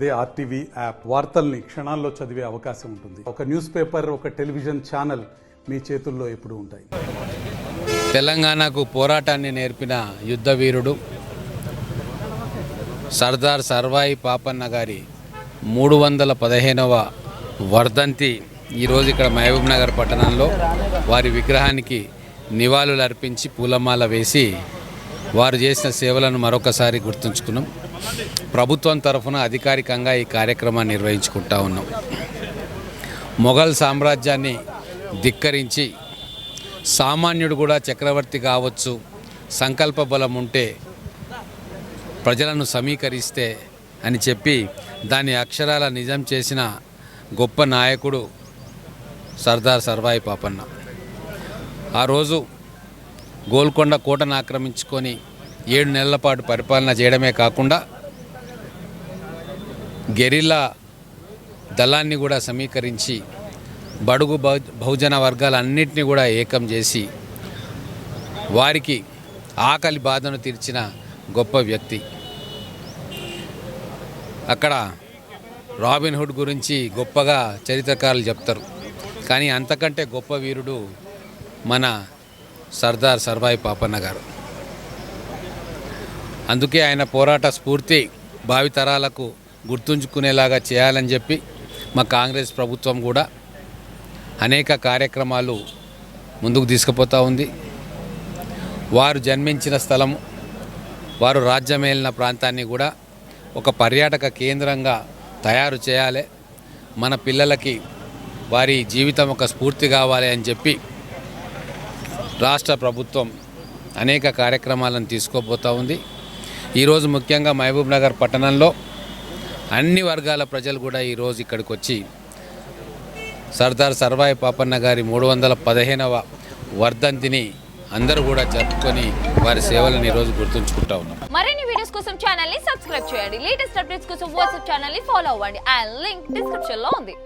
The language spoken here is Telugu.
అదే ఆర్టీవీ యాప్ వార్తల్ని క్షణాల్లో చదివే అవకాశం ఉంటుంది. ఒక న్యూస్ పేపర్, ఒక టెలివిజన్ ఛానల్ మీ చేతుల్లో ఎప్పుడూ ఉంటాయి. తెలంగాణకు పోరాటాన్ని నేర్పిన యుద్ధ వీరుడు సర్దార్ సర్వాయి పాపన్న గారి 315వ వర్ధంతి ఈరోజు ఇక్కడ మహబూబ్ నగర్ పట్టణంలో వారి విగ్రహానికి నివాళులు అర్పించి పూలమాల వేసి వారు చేసిన సేవలను మరొకసారి గుర్తుంచుకున్నాం. ప్రభుత్వం తరఫున అధికారికంగా ఈ కార్యక్రమాన్ని నిర్వహించుకుంటా ఉన్నాం. మొఘల్ సామ్రాజ్యాన్ని ధిక్కరించి సామాన్యుడు కూడా చక్రవర్తి కావచ్చు, సంకల్ప బలం ఉంటే ప్రజలను సమీకరిస్తే అని చెప్పి దాని అక్షరాల నిజం చేసిన గొప్ప నాయకుడు సర్దార్ సర్వాయి పాపన్న. ఆ రోజు గోల్కొండ కోటను ఆక్రమించుకొని 7 నెలల పాటు పరిపాలన చేయడమే కాకుండా గెరిల్లా దళాన్ని కూడా సమీకరించి బడుగు బహుజన వర్గాలన్నింటినీ కూడా ఏకం చేసి వారికి ఆకలి బాధను తీర్చిన గొప్ప వ్యక్తి. అక్కడ రాబిన్ హుడ్ గురించి గొప్పగా చరిత్రకారులు చెప్తారు, కానీ అంతకంటే గొప్ప వీరుడు మన సర్దార్ సర్వాయి పాపన్న గారు. అందుకే ఆయన పోరాట స్ఫూర్తి భావితరాలకు గుర్తుంచుకునేలాగా చేయాలని చెప్పి మా కాంగ్రెస్ ప్రభుత్వం కూడా అనేక కార్యక్రమాలు ముందుకు తీసుకుపోతూ ఉంది. వారు జన్మించిన స్థలం, వారు రాజ్యమేలిన ప్రాంతాన్ని కూడా ఒక పర్యాటక కేంద్రంగా తయారు చేయాలి, మన పిల్లలకి వారి జీవితం ఒక స్ఫూర్తి కావాలి అని చెప్పి రాష్ట్ర ప్రభుత్వం అనేక కార్యక్రమాలను తీసుకోబోతూ ఉంది. ఈరోజు ముఖ్యంగా మహబూబ్ నగర్ పట్టణంలో అన్ని వర్గాల ప్రజలు కూడా ఈరోజు ఇక్కడికి వచ్చి సర్దార్ సర్వాయి పాపన్న గారి 315వ వర్ధంతిని అందరూ కూడా జరుపుకొని వారి సేవలను ఈరోజు గుర్తుంచుకుంటా ఉన్నాం. మరిన్ని వీడియోస్ కోసం ఛానల్ ని సబ్స్క్రైబ్ చేయండి. లేటెస్ట్ అప్డేట్స్ కోసం వాట్సాప్ ఛానల్ ని ఫాలో అవ్వండి. ఆ లింక్ డిస్క్రిప్షన్ లో ఉంది.